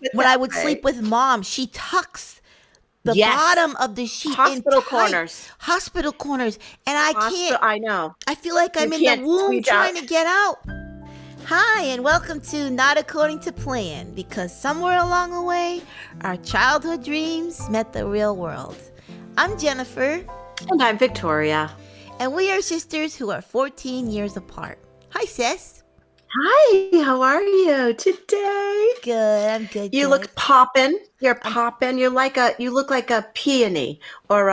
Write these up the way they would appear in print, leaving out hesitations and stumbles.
it when that I would way. sleep with mom, she tucks the Yes. bottom of the sheet in Hospital tight corners. hospital corners, and I can't. Hospital. I know. I feel like You I'm in the can't womb squeeze out. trying to get out. Hi, and welcome to Not According to Plan, because somewhere along the way, our childhood dreams met the real world. I'm Jennifer, And I'm Victoria. and we are sisters who are 14 years apart. Hi, sis. Hi, how are you today? Good, I'm good, You good. look poppin'. You're I'm, poppin'. You look like a peony or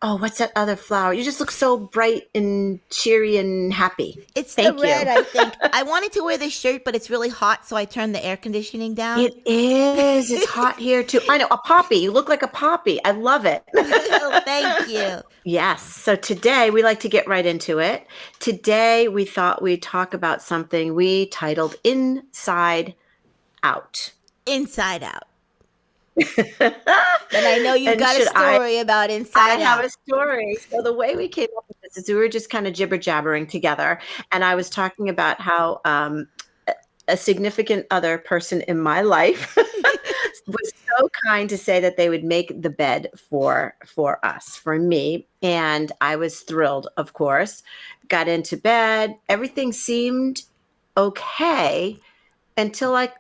oh, what's that other flower? You just look so bright and cheery and happy. it's the Thank red, you. I think. I wanted to wear this shirt, but it's really hot, so I turned the air conditioning down. It is. It's hot here too. I know, a poppy. You look like a poppy. I love it. Oh, thank you. Yes. So today we like to get right into it. Today we thought we'd talk about something we titled Inside Out. Inside Out. And I know you've And got a should I story about I Inside have Out. a story. So the way we came up with this is we were just kind of jibber jabbering together, and I was talking about how a significant other person in my life was so kind to say that they would make the bed for us, for me, and I was thrilled. Of course, got into bed. Everything seemed okay until I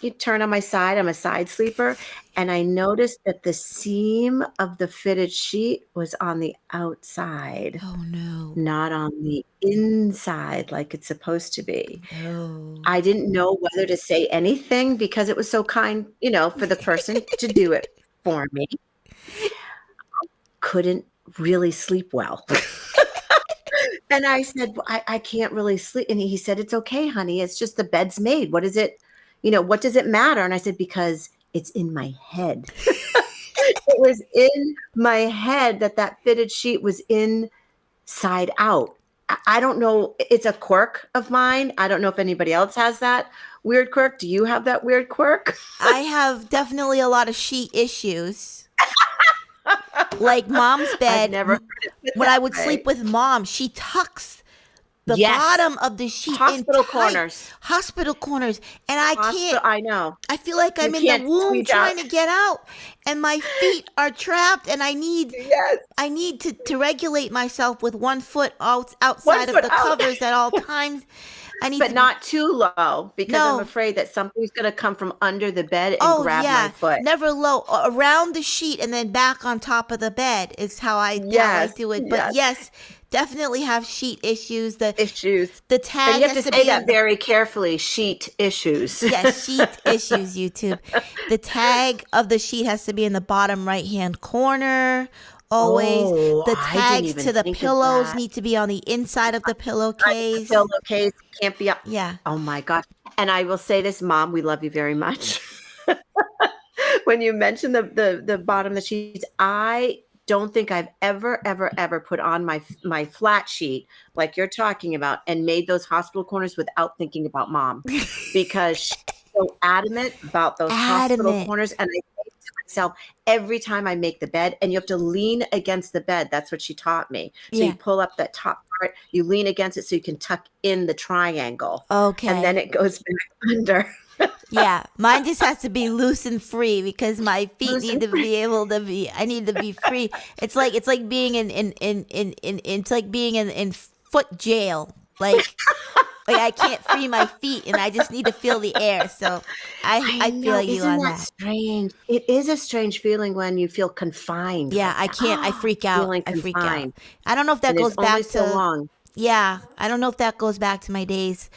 you turn on my side. I'm a side sleeper, and I noticed that the seam of the fitted sheet was on the outside, Oh no. not on the inside like it's supposed to be. No. I didn't know whether to say anything because it was so kind, for the person to do it for me. Couldn't really sleep well. And I said, "Well, I can't really sleep." And he said, "It's okay, honey. It's just the bed's made. What is it? What does it matter?" And I said, "Because it's in my head." It was in my head that fitted sheet was inside out. I don't know. It's a quirk of mine. I don't know if anybody else has that weird quirk. Do you have that weird quirk? I have definitely a lot of sheet issues. Like mom's I've bed, never heard it put when I that would sleep way. with mom, she tucks the Yes. bottom of the sheet in Hospital tight corners. hospital corners, and I can't. I know. I feel like You I'm in the can't womb squeeze out. trying to get out, and my feet are trapped, and I need Yes. I need to regulate myself with one foot One outside of foot the out. covers at all times. I need But to be not too low because I'm no. afraid that something's going to come from under the bed and Oh grab my yeah, foot. never low, around the sheet and then back on top of the bed is how I Yes, do it. But yes, yes, definitely have sheet issues. The issues. the And tag you have has to to say be on that the very carefully, sheet issues. yes, sheet issues, YouTube. The tag of the sheet has to be in the bottom right hand corner. Always. Oh, The I didn't tags even to the think of pillows that. need to be on the inside of the Side of the pillowcase. pillowcase can't be up. Yeah. Oh my gosh. And I will say this, Mom, we love you very much. When you mentioned the bottom of the sheets, I don't think I've ever put on my flat sheet like you're talking about and made those hospital corners without thinking about mom because she's so adamant about those hospital Adamant. corners. And I say to myself every time I make the bed, and you have to lean against the bed. That's what she taught me. So you Yeah. pull up that top part, you lean against it so you can tuck in the triangle, and then Okay. it goes back under. Yeah, mine just has to be loose and free because my feet Loose need and to free. be able to be. I need to be free. It's like being in it's like being in foot jail. Like I can't free my feet and I just need to feel the air. So I I I feel know. you Isn't on that that. strange? It is a strange feeling when you feel confined Yeah, like I that. can't. I freak out. Feeling I freak out. confined. I don't know if that And there's goes only back so to long. yeah. I don't know if that goes back to my days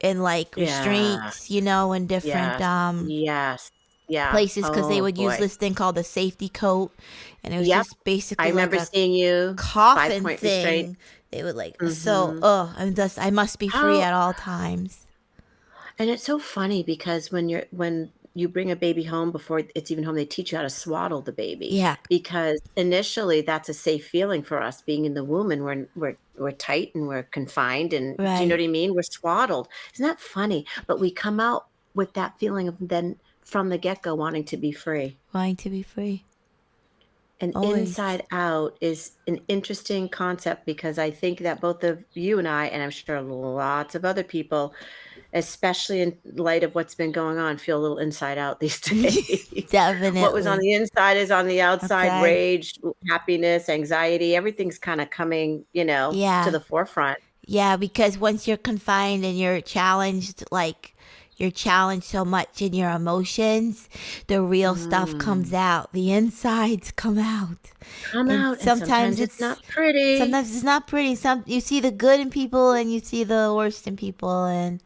in like Yeah. restraints, and different Yes. Yes. Yeah. places because they Oh would use boy. this thing called the safety coat, and it was Yep. just I basically like remember a seeing you coffin 5-point restraint. thing. They would like so. Hmm. Oh, I must be free How at all times. And it's so funny because when you bring a baby home before it's even home, they teach you how to swaddle the baby Yeah, because initially that's a safe feeling for us being in the womb and we're tight and we're confined and do you know right. what I mean? We're swaddled. Isn't that funny? But we come out with that feeling of then from the get-go wanting to be free. Wanting to be free. And Always. inside out is an interesting concept because I think that both of you and I, and I'm sure lots of other people, especially in light of what's been going on, feel a little inside out these days. What was on Definitely. the inside is on the outside, Outside. rage, happiness, anxiety, everything's kind of coming, to Yeah. the forefront. Yeah, because once you're confined and you're challenged, like you're challenged so much in your emotions, the real stuff comes Mm. out. The insides come out. Come And out, and sometimes sometimes it's not pretty. it's not pretty. Some you see the good in people and you see the worst in people, and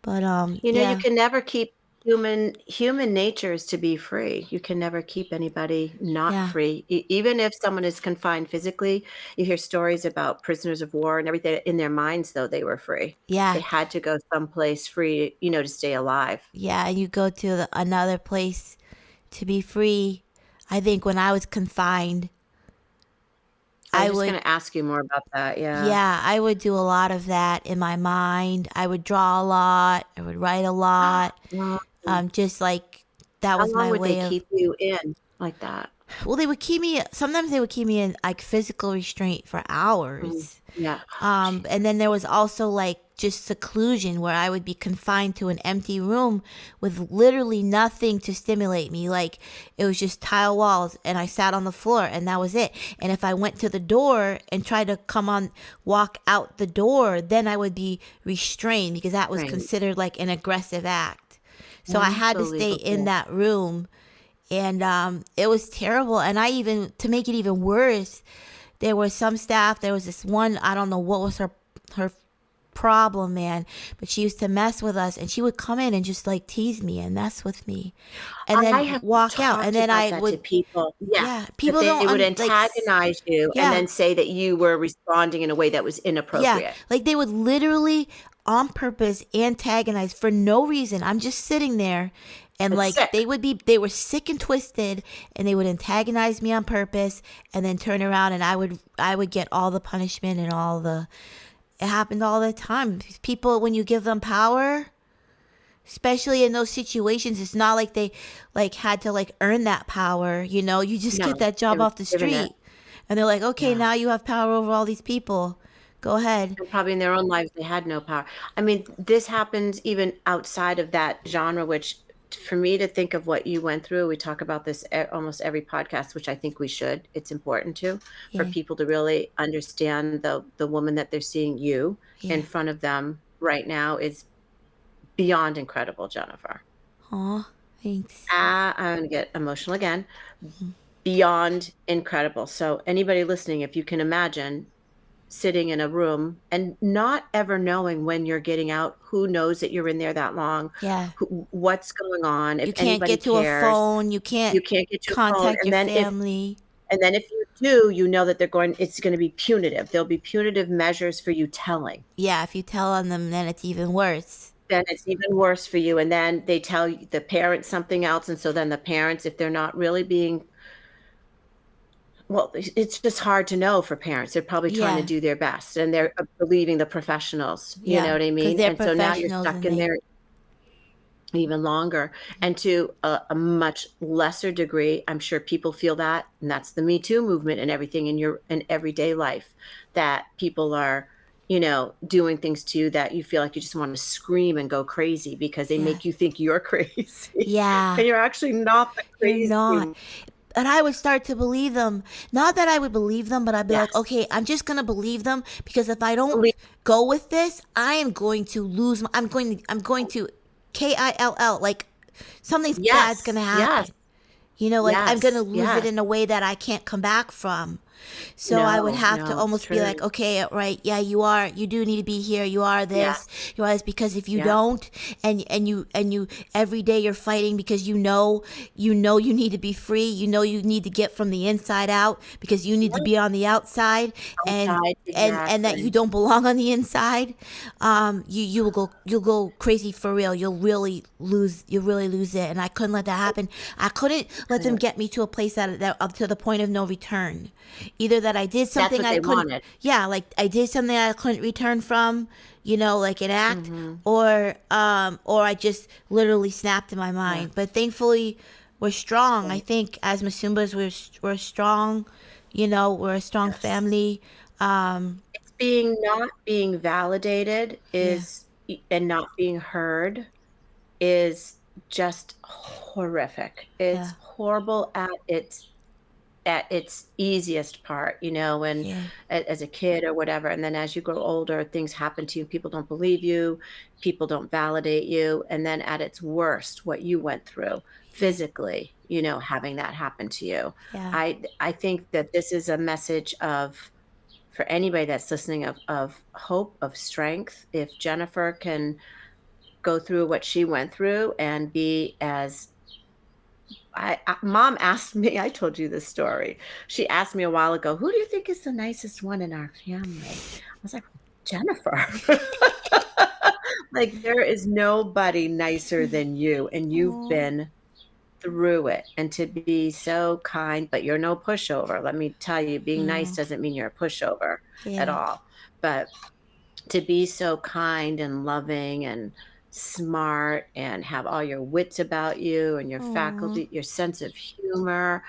but You yeah. can never keep human nature is to be free. You can never keep anybody not Yeah. free. Even if someone is confined physically, you hear stories about prisoners of war and everything. In their minds, though, they were free. They Yeah. had to go someplace free, to stay alive. Yeah, and you go to another place to be free. I think when I was confined, I was I just would gonna ask you more about that, yeah. yeah, I would do a lot of that in my mind. I would draw a lot. I would write a lot. Well, Just like that how was long my would they way of. keep you in like that? Well, they would keep me. Sometimes they would keep me in like physical restraint for Mm, hours. yeah. Oh, And then Jesus. there was also like just seclusion where I would be confined to an empty room with literally nothing to stimulate me. Like it was just tile walls and I sat on the floor and that was it. And if I went to the door and tried to walk out the door, then I would be restrained because that was Right. considered like an aggressive act. So I had to stay in Unbelievable. that room and it was terrible. And I even, to make it even worse, there was some staff. There was this one. I don't know what was her problem, man. But she used to mess with us, and she would come in and just like tease me and mess with me, and I then have walk out. And talked then about I that to would, people. Yeah, yeah. that People they don't would antagonize you and yeah, then say that you were responding in a way that was yeah. inappropriate. Like they would literally on purpose antagonize for no reason. I'm just sitting there and It's like sick. they were sick and twisted and they would antagonize me on purpose and then turn around and I would get all the punishment and all the it happened all the time. People when you give them power, especially in those situations, it's not like they like had to like earn that power, you just No, get that they job were off the given it. street. And they're like, "Okay, Yeah, now you have power over all these people. Go ahead." and probably in their own lives, they had no power. I mean, this happens even outside of that genre, which for me to think of what you went through, we talk about this almost every podcast, which I think we should. It's important to for Yeah. people to really understand the woman that they're seeing you in Yeah. front of them right now is beyond incredible, Jennifer. Aw, thanks. I'm gonna get emotional again. Beyond incredible. So anybody listening, if you can imagine sitting in a room and not ever knowing when you're getting out, who knows that you're in there that long, Yeah. what's going on, if You can't anybody get to a cares, phone. You can't you can't get your phone. contact your family. And then if you do, you know that it's going to be punitive. There'll be punitive measures for you telling. Yeah, if you tell on them, then it's even worse. Then it's even worse for you. And then they tell the parents something else. And so then the parents, if they're not really being well, it's just hard to know for parents. They're probably trying to Yeah. do their best and they're believing the professionals, you know Yeah. what I Because mean? they're And so now you're professionals stuck and in they. there even longer. And to a much lesser degree, I'm sure people feel that, and that's the Me Too movement and everything in your in everyday life, that people are, doing things to you that you feel like you just want to scream and go crazy because they Yeah. make you think you're crazy. Yeah. And you're actually not the You're not. crazy. And I would start to believe them. Not that I would believe them, but I'd be like, Yes. okay, I'm just gonna believe them because if I don't Believe go with this, I am going to lose. I'm going to KILL. Like something bad's Yes. gonna Yes. happen. Like I'm gonna Yes, lose it yes. in a way that I can't come back from. So I would No, have to no, it's almost be like, true. okay, right, yeah, you do need to be here. Yes, You are this, because if you yeah. don't, and you every day you're fighting because you need to be free. You need to get from the inside out because you need to Yep, be on the outside, and outside, and that you exactly. don't belong on the inside. You'll go crazy for real. You'll really lose it. And I couldn't let that happen. I couldn't let them Good. get me to a place that up to the point of no return. Either that I did That's something what I they couldn't, wanted. yeah, like I did something I couldn't return from, like an act, Mhm. or I just literally snapped in my Yeah. mind. But thankfully, we're strong. I Right. think as Msumbas, we're strong. You know, we're a strong Yes. family. Um, It's being not being validated yeah, and not being heard is just horrific. yeah, It's horrible at its easiest part, when yeah, as a kid or whatever, and then as you grow older, things happen to you, people don't believe you, people don't validate you, and then at its worst, what you went through yeah, physically, having that happen to you. yeah, I think that this is a message of for anybody that's listening of hope, of strength. If Jennifer can go through what she went through and be as mom asked me, I told you this story. She asked me a while ago, who do you think is the nicest one in our family? I was like, Jennifer. Like, there is nobody nicer than you, and you've oh, been through it. And to be so kind, but you're no pushover. Let me tell you, being nice oh, doesn't mean you're a pushover at yeah, all. But to be so kind and loving and smart and have all your wits about you and your oh, faculty, your sense of humor,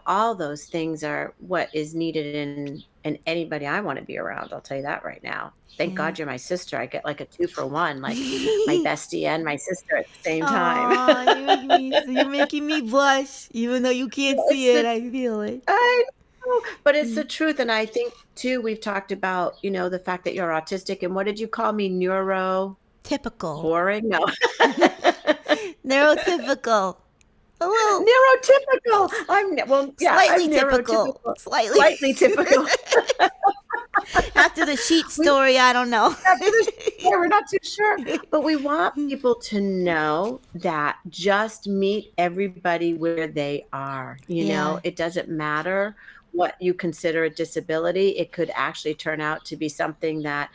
all those things are what is needed in anybody I want to be around. I'll tell you that right now. Thank yeah. God you're my sister. I get like a 2 for 1, like my bestie and my sister at the same time. Aw, you're making me blush, even though you can't see It's it. the I feel it. I know, but it's the Mm. truth, and I think too we've talked about, the fact that you're autistic, and what did you call me? Typical. Boring? No. Neurotypical. A little Neurotypical. Well, yeah, I'm slightly typical. neurotypical. Slightly. Slightly typical. After the sheet We story, I don't know. after this yeah, we're not too sure, but we want people to know that just meet everybody where they are, Yeah. It doesn't matter what you consider a disability, it could actually turn out to be something that,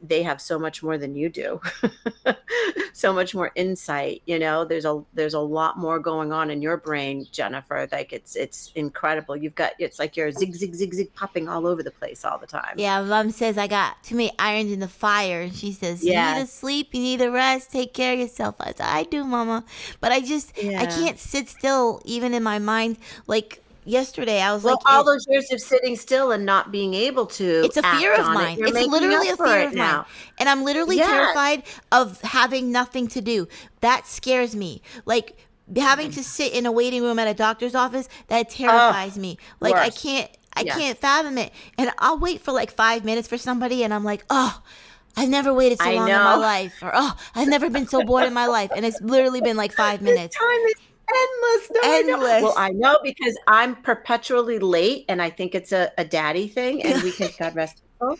they have so much more than you do. So much more insight, there's a lot more going on in your brain, Jennifer, like, it's incredible. It's like you're zig, zig, zig, zig popping all over the place all the time. Yeah, mom says I got too many irons in the fire. And she says, you need Yes. to sleep, you need to rest, take care of yourself. I said, I do, mama. But I Yeah. can't sit still even in my mind. Like yesterday, I was Well, like, all those years of sitting still and not being able to it's a fear act of on it, mine. you're It's making literally up a for fear it of mine. now. And I'm literally Yes. terrified of having nothing to do. That scares me. Like having to sit in a waiting room at a doctor's office, that Oh, terrifies me. Like worse. I Yes. can't fathom it. And I'll wait for like 5 minutes for somebody and I'm like, oh, I've never waited so I long in my know. life. Or oh, I've never been so bored in my life. And it's literally been like five This minutes. time is endless. No, I know. Well, Endless. I know because I'm perpetually late, and I think it's a daddy thing, and we can God rest his soul.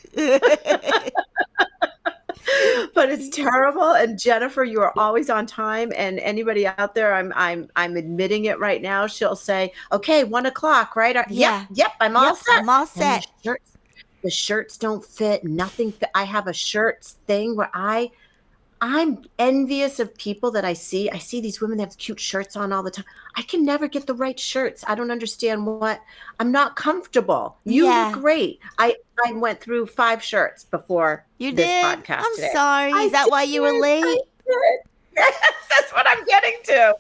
But it's terrible, and Jennifer, you are always on time, and anybody out there, I'm admitting it right now, she'll say, "Okay, 1 o'clock, right? Yep, Yeah. yep, I'm all Yep, set." I'm all And set. the shirts don't fit, nothing fit. I have a shirts thing where I'm envious of people that I see. I see these women that have cute shirts on all the time. I can never get the right shirts. I don't understand what I'm not comfortable. You look Yeah. great. I went through 5 shirts before You this did? podcast I'm today. sorry. I Is that why you were did. I late? did. Yes, that's what I'm getting to.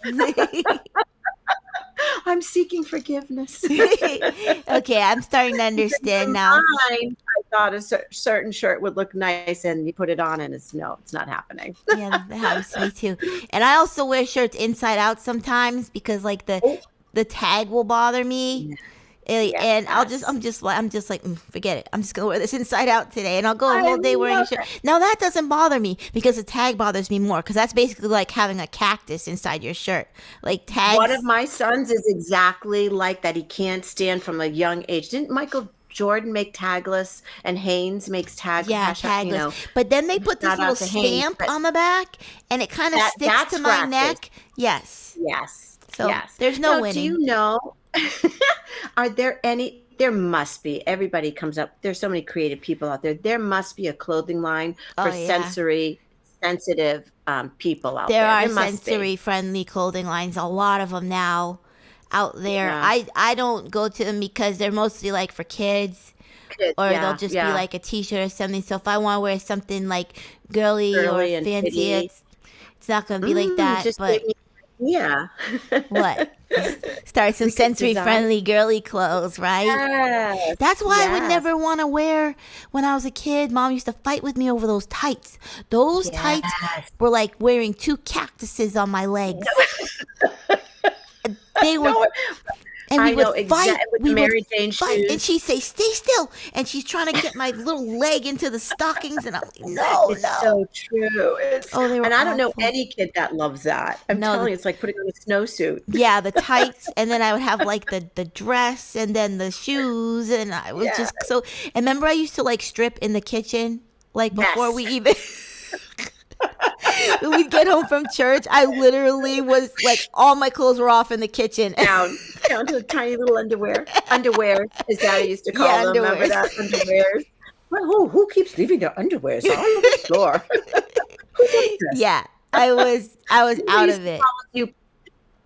I'm seeking forgiveness. Okay, I'm starting to Because understand in now. mind, I thought a certain shirt would look nice, and you put it on, and it's not happening. Yeah, that happens to me too. And I also wear shirts inside out sometimes because like Oh, the tag will bother me. And yes. I'm just like forget it. I'm just gonna wear this inside out today, and I'll go a I whole day wearing a love shirt. it. Now that doesn't bother me because the tag bothers me more because that's basically like having a cactus inside your shirt. Like One of tags, my sons is exactly like that. He can't stand from a young age. Didn't Michael Jordan make tagless and Haynes makes tag yeah, hash tagless. But then they put this shout little out to Haynes, stamp but on the back, and it kind of sticks that to my scratches. neck. Yes. Yes. So Yes. there's no Now, do winning. you know are there any there must be. Everybody comes up. There's so many creative people out there. There must be a clothing line Oh for yeah. sensory sensitive people out There there. are There must be. sensory friendly clothing lines, a lot of them now out there. Yeah. I don't go to them because they're mostly like for kids Kids. or they'll Yeah. just be Yeah. like a t-shirt or something. So if I want to wear something like girly or Girly and fancy, kitty. it's not going to be like that, Just but gave me Yeah. What? Start some We could design. sensory-friendly girly clothes, right? Yes. That's why I would Yes. never want to wear when I was a kid. Mom used to fight with me over those tights. Those tights Yes. were like wearing two cactuses on my legs. They were, No, and we I would know fight. exactly with the We would Mary Jane fight, and shoes. she'd say, "Stay still," and she's trying to get my little leg into the stockings, and I'm like, "No, It's no." so true. Oh, they were And I don't know awful. any kid that loves that. I'm No, telling you, it's like putting on a snowsuit. yeah, the tights, and then I would have like the dress, and then the shoes, and I was Yeah. just so. And remember, I used to like strip in the kitchen, like before Yes. we even. When we'd get home from church, I literally was like, all my clothes were off in the kitchen. Down to the tiny little underwear. Underwear, as Daddy used to call Yeah, them. Remember underwear. that? Underwears. Well, who keeps leaving their underwears all over the floor? Who does this? Yeah, I was They out used of to it. call us you.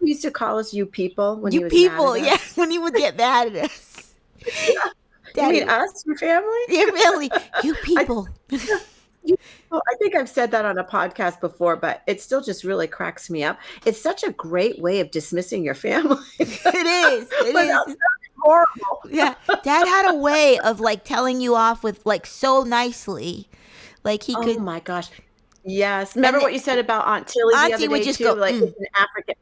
He used to call us you people when You he was mad people, at yeah, us. when he would get mad at us, You Daddy, mean us, your family? yeah, really, you I people. You know, I think I've said that on a podcast before, but it still just really cracks me up. It's such a great way of dismissing your family It is, it without is. sounding horrible. Yeah, Dad had a way of like telling you off with like so nicely, like he Oh could, my gosh. Yes. and Remember then what you said about Aunt Tilly the Auntie other would day just too? go, Like it's an African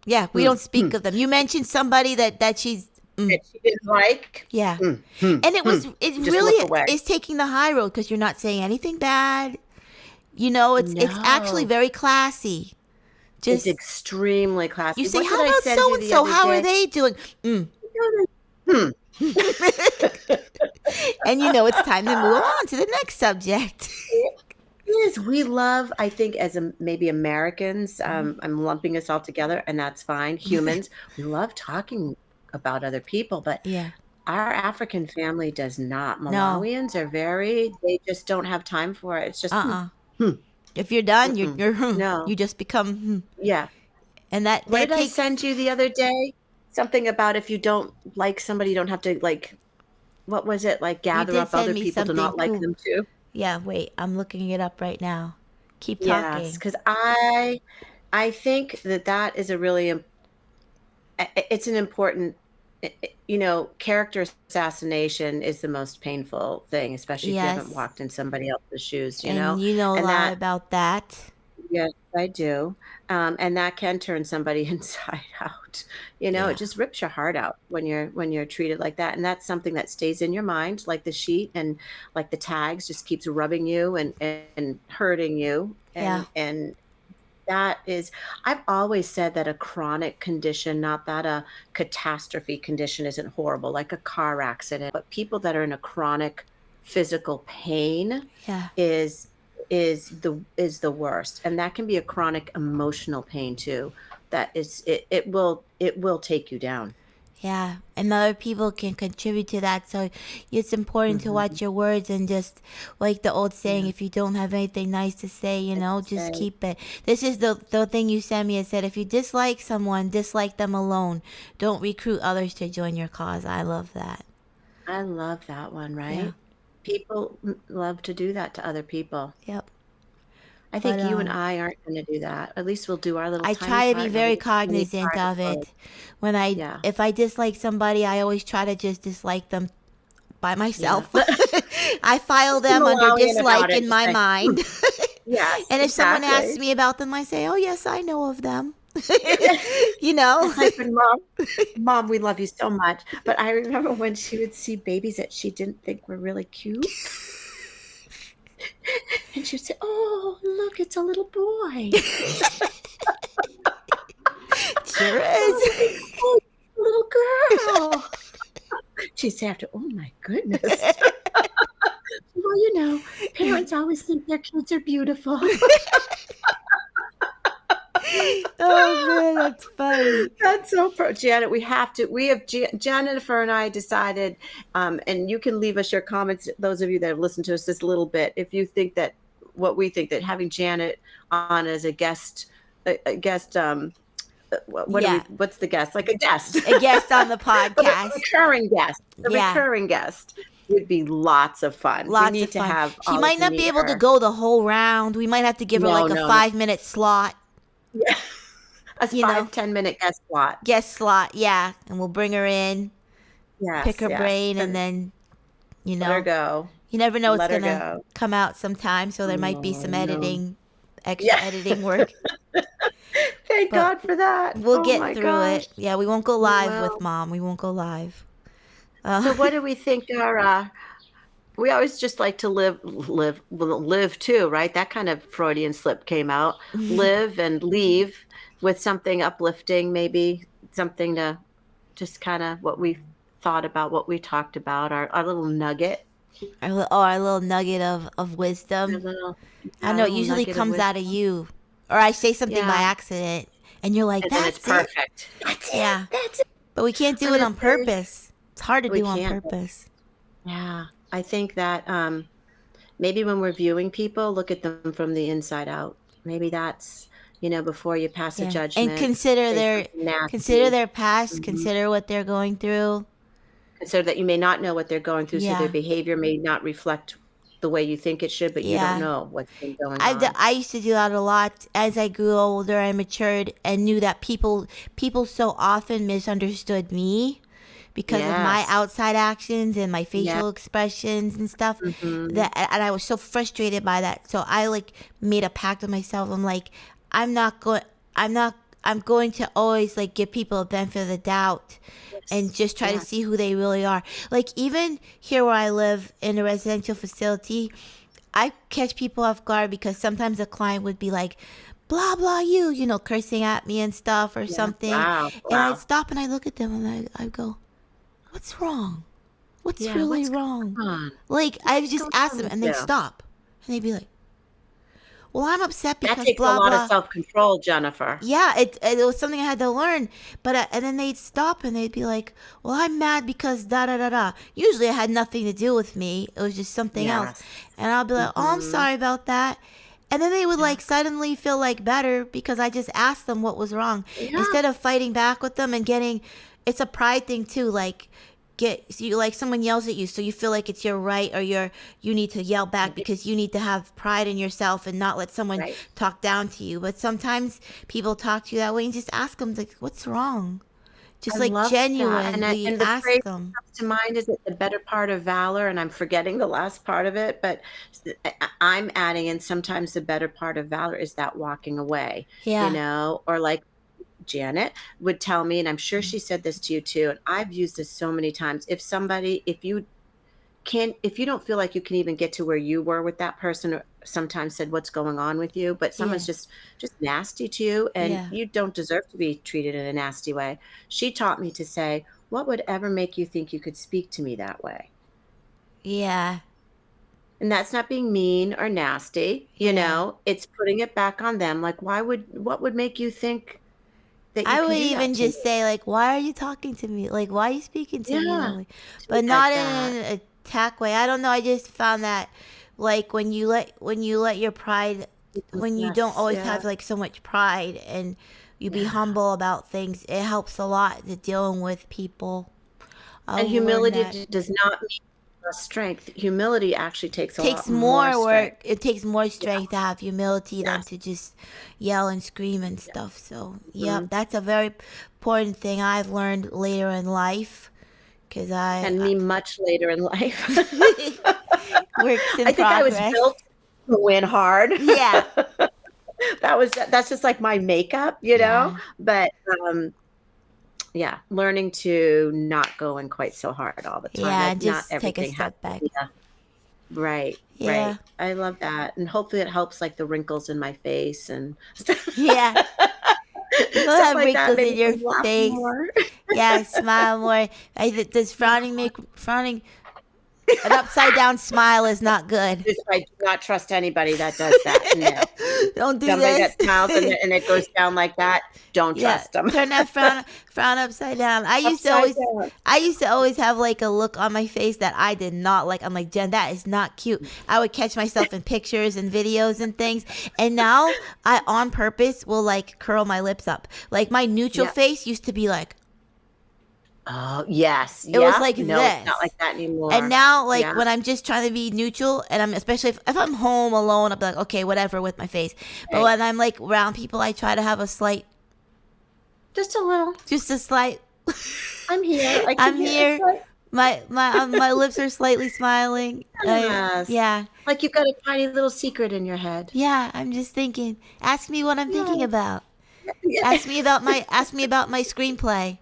yeah, we don't mm, speak of them. You mentioned somebody that she's, that she didn't like. yeah, Mm, mm, and mm. it Just look really away. is taking the high road because you're not saying anything bad. You know, it's actually No. very classy. It's Just extremely you classy. say, What did how I about send so you and the so? other How are day? they doing? Hmm. And you know it's time to move on to the next subject. Yes, we love, I think, as maybe Americans, I'm lumping us all together, and that's fine. Humans, we love talking about other people, but Yeah. our African family does not. No. Malawians are they just don't have time for it. It's just, Uh-uh. hmm, If you're done, mm-mm. No, you just become yeah. and that What that did I takes send you the other day? Something about if you don't like somebody, you don't have to like, what was it? Like you gather did up send other me people to something not like too. them too. Yeah, wait, I'm looking it up right now. Keep Yes, talking. because I think that that is a really it's an important character assassination is the most painful thing, especially if you haven't Yes. walked in somebody else's shoes, And you know a and lot that about that. yes, I do. And that can turn somebody inside out. It Yeah. just rips your heart out when you're treated like that. And that's something that stays in your mind, like the sheet and like the tags just keeps rubbing you and hurting you. Yeah. And that is, I've always said that a chronic condition, not that a catastrophe condition isn't horrible, like a car accident, but people that are in a chronic physical pain Yeah. is is the worst. And that can be a chronic emotional pain too. That is it will take you down. Yeah, and other people can contribute to that. So it's important to Mhm. watch your words and just like the old saying, Yeah. if you don't have anything nice to say, just Say, keep it. This is the thing you sent me. It said, if you dislike someone, dislike them alone. Don't recruit others to join your cause. I love that. I love that one, Yeah. right? People love to do that to other people. Yep. I But think you and I aren't gonna do that. At least we'll do our little I tiny try to be part and very every tiny cognizant part of of good. it. When Yeah, if I dislike somebody, I always try to just dislike them by yeah. myself. I file Just be them under Malawian about dislike it. in Just my say, mind. yes, And if someone asks exactly. me about them, I say, "Oh yes, I know of them." Yeah. you know? It's like when mom, we love you so much. But I remember when she would see babies that she didn't think were really cute, and she'd say, "Oh, look, it's a little boy. Sure Oh, look, is. oh, it's a little girl." She'd say after, "Oh my goodness." Well, parents always think their kids are beautiful. Oh man, that's funny. That's so Janet, Jennifer and I decided, and you can leave us your comments, those of you that have listened to us this little bit, if you think that what we think that having Janet on as a guest, a guest, Yeah, what's the guest? Like a guest, a guest on the but a podcast. Yeah, recurring guest would be lots of fun. We lots of need to fun. have She all of might you not be meet able to her. go the whole round. We might have to give her No, like a no, no. 5-minute slot. Yeah. A you know, 5-10 minute guest slot. guest slot. Yeah, and we'll bring her in, pick Yes, her yes, brain, and and then you let her know, go. you never know what's Let her gonna go. come out sometime. So there might be Oh, some no. extra Yeah. editing work, Thank but God for that. we'll Oh get my through gosh. it. Yeah, we won't go We live with will. mom. We won't go live. So what do we think our, we always just like to live too, right? That kind of Freudian slip came out. Live and leave with something uplifting, maybe something to just kind of what we thought about, what we talked about, our little nugget, Our little nugget of our wisdom. little, I yeah, know it little usually nugget of comes out of wisdom. you, or I say something by Yeah. accident, and you're like, And then it's "That's it." perfect. That's it. Yeah, That's it. but we can't do I'm it gonna on say purpose. It's hard to we do on can't. purpose. Yeah. I think that maybe when we're viewing people, look at them from the inside out. Maybe that's, before you pass a Yeah, and judgment, say something consider nasty. their past, Mhm. consider what they're going through. Consider that you may not know what they're going through, so their Yeah, behavior may not reflect the way you think it should, but you don't yeah. know what's been going on. I used to do that a lot as I grew older. I matured and knew that people so often misunderstood me because of my Yes. outside actions and my Yeah. facial expressions and stuff, Mhm. that and I was so frustrated by that. So I like made a pact with myself. I'm like, I'm not going I'm not I'm going to always like give people a benefit of the doubt and Yes. just try to Yes. see who they really are. Like even here where I live in a residential facility, I catch people off guard because sometimes a client would be like, blah, blah, cursing at me and stuff or Yeah. something. Wow. And I'd Wow. stop and I look at them and I go, what's wrong? What's Yeah, really what's wrong? going on? Like, I would What's just going ask on them with and they'd you? stop. And they'd be like, well, I'm upset That because takes a blah, lot of blah. self-control, Jennifer. Yeah, it was something I had to learn. But and then they'd stop and they'd be like, "Well, I'm mad because da da da da." Usually, it had nothing to do with me. It was just something else. Yes. And I'll be like, "Oh, I'm Mhm. sorry about that." And then they would Yeah. like suddenly feel like better because I just asked them what was wrong Yeah. instead of fighting back with them and getting. It's a pride thing too. Like you like someone yells at you, so you feel like it's your right or you need to yell back Right. because you need to have pride in yourself and not let someone Right. talk down to you. But sometimes people talk to you that way and just ask them like, what's wrong? I Just like love that, genuinely and the phrase ask that them. comes to mind is the better part of valor, and I'm forgetting the last part of it, but I'm adding in sometimes the better part of valor is that walking away, Yeah. or like Janet would tell me, and I'm sure she said this to you too, and I've used this so many times. If you don't feel like you can even get to where you were with that person, or sometimes said what's going on with you, but Yeah. someone's just nasty to you and Yeah. you don't deserve to be treated in a nasty way. She taught me to say, what would ever make you think you could speak to me that way? Yeah. And that's not being mean or nasty, Yeah. it's putting it back on them. Like, what would make you think that you I can would do that even to just me? say like, "Why are you talking to me? Like, why are you speaking to me that Yeah. way?" But Speak not like in that. an attack way. I don't know. I just found that like when you let your pride, when you don't Yes. always Yeah. have like so much pride and you be Yeah. humble about things, it helps a lot to dealing with people. And I've learned humility that. does not mean strength. Humility actually takes a lot Takes more more strength. work. It takes more Yeah. strength to have humility than Yes. to just yell and scream and Yeah. stuff. So, yep, Mhm. that's a very important thing I've learned later in life because And me much later in life. works in I think I was progress. built to win hard. Yeah, That's just like my makeup, yeah, But, yeah, learning to not go in quite so hard all the time. yeah. Like, not Just take a everything has step to back. be a right, Yeah, right. I love that, and hopefully it helps, like, the wrinkles in my face and stuff yeah. You'll stuff have like that, wrinkles maybe in your them laugh face. more. Yeah, smile more. Does frowning make frowning? An upside down smile is not good. Just I do not trust anybody that does that, no. Don't do Somebody this. that smiles and it goes down like that, don't Yeah, trust them. turn that frown upside down. Upside down. I used to always have like a look on my face that I did not like. I'm like, Jen, that is not cute. I would catch myself in pictures and videos and things, and now I on purpose will like curl my lips up. Like my neutral Yeah. face used to be like, Oh, yes, it was yep. like No, it's not this. like that And anymore. now, like Yeah, when I'm just trying to be neutral, and I'm especially if I'm home alone, I'm like, okay, whatever with my face. But right. when I'm like around people, I try to have a slight Just a little. Just a slight. I'm here. I can I'm hear it's here. like, My lips are slightly smiling. yes. Yeah. Like you've got a tiny little secret in your head. Yeah, I'm just thinking. Ask me what I'm thinking Yeah. about. Yeah. Ask me about my screenplay.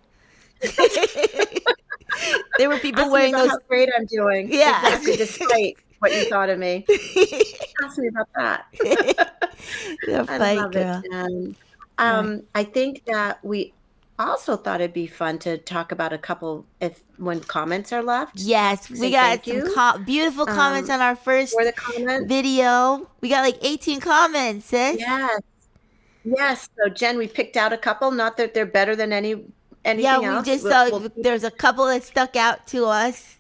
There were people Ask me wearing about those. how great I'm doing. Yeah. Exactly, despite what you thought of me. Ask me about that. You're I funny, love it, girl. Jen. All right. I think that we also thought it'd be fun to talk about a couple if when comments are left. Yes, we Say got thank some you beautiful comments on our for first the comment. video. We got like 18 comments, sis. Yes, yes. So Jen, we picked out a couple. Not that they're better than Yeah, anything we else. just saw We'll keep, there's a couple that stuck out to us.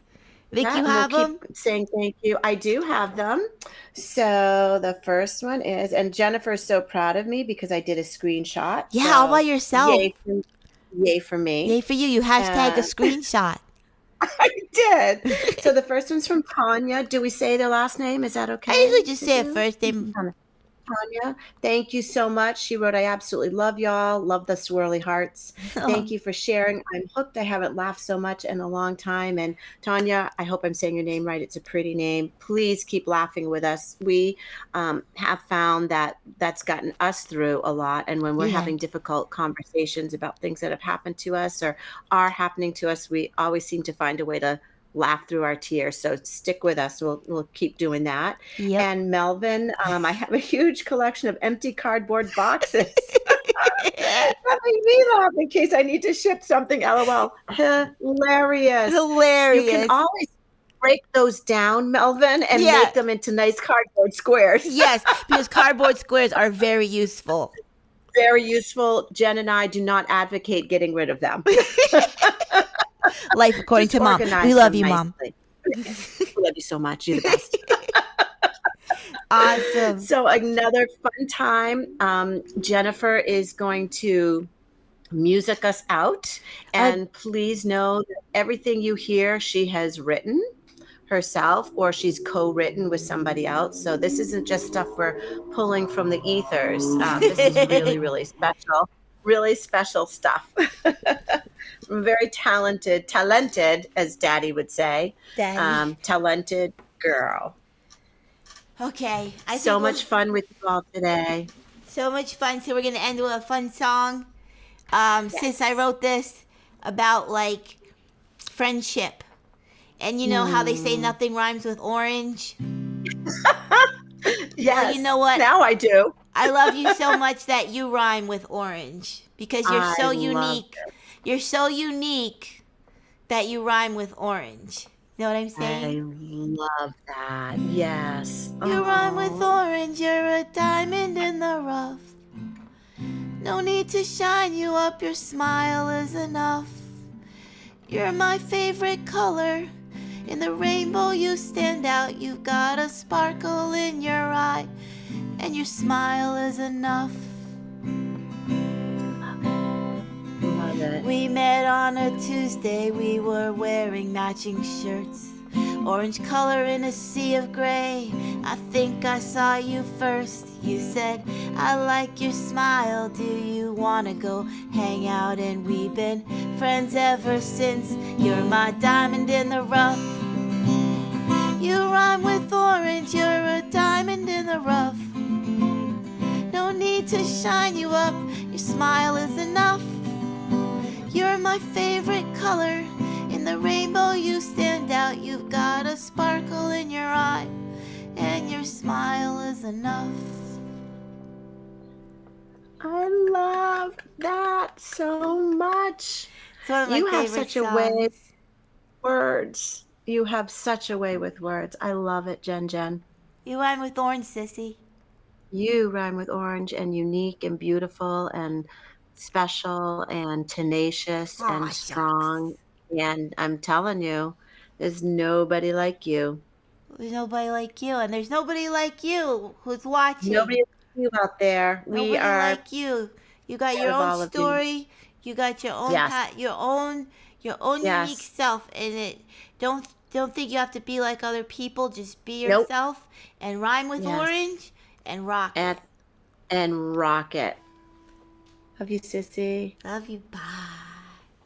Vic, yeah, you and we'll have them? keep saying thank you. I do have them. So the first one is, and Jennifer's so proud of me because I did a screenshot. Yeah, all by So yourself. yay for me. Yay for you. You hashtag a Uh, screenshot. I did. So the first one's from Tanya. Do we say their last name? Is that I okay usually just to say a do? first name. Tanya, thank you so much. She wrote, I absolutely love y'all. Love the swirly hearts. Thank you for sharing. I'm hooked. I haven't laughed so much in a long time. And Tanya, I hope I'm saying your name right. It's a pretty name. Please keep laughing with us. We have found that that's gotten us through a lot. And when we're Yeah. having difficult conversations about things that have happened to us or are happening to us, we always seem to find a way to laugh through our tears. So stick with us. We'll keep doing that. Yep. And Melvin, I have a huge collection of empty cardboard boxes. That made me laugh in case I need to ship something. LOL. Hilarious. You can Hilarious. always break those down, Melvin, and Yeah. make them into nice cardboard squares. Yes, because cardboard squares are very useful. Very useful. Jen and I do not advocate getting rid of them. Life according Just to mom. organize We love them you, mom. nicely. We love you so much. You're the best. Awesome. So another fun time. Jennifer is going to music us out, and please know that everything you hear, she has written herself or she's co-written with somebody else. So this isn't just stuff we're pulling from the ethers. This is really special stuff. Very talented, as Daddy would say. Daddy. Talented girl. Okay. I So think much fun with you all today. so much fun. So we're gonna end with a fun song. Sis, I Yes. wrote this about like friendship. And you know how they say nothing rhymes with orange? Yes. Well, you know what? Now I do. I love you so much that you rhyme with orange because you're I so love unique. it. You're so unique that you rhyme with orange. You know what I'm saying? I love that. Yes. You rhyme with Aw. orange, you're a diamond in the rough. No need to shine you up, your smile is enough. You're my favorite color. In the rainbow you stand out, you've got a sparkle in your eye, and your smile is enough. Love it. We met on a Tuesday, we were wearing matching shirts. Orange color in a sea of gray. I think I saw you first. You said, I like your smile. Do you wanna go hang out? And we've been friends ever since. You're my diamond in the rough. You rhyme with orange. You're a diamond in the rough. No need to shine you up. Your smile is enough. You're my favorite color. In the rainbow you stand out. You've got a sparkle in your eye, and your smile is enough. I love that so much. It's one of my You have favorite such a way songs. with words. You have such a way with words. I love it, Jen. You rhyme with orange, sissy. You rhyme with orange and unique and beautiful and special and tenacious Aw, and shucks. strong. And I'm telling you, there's nobody like you. There's nobody like you, and there's nobody like you who's watching. Nobody like you out there. We Nobody are like you. You got proud your of own all of you. story. You got your own Yes. your own unique Yes. self, and it don't think you have to be like other people. Just be Nope. yourself and rhyme with Yes. orange and rock And it. and rock it. Love you, sissy. Love you. Bye.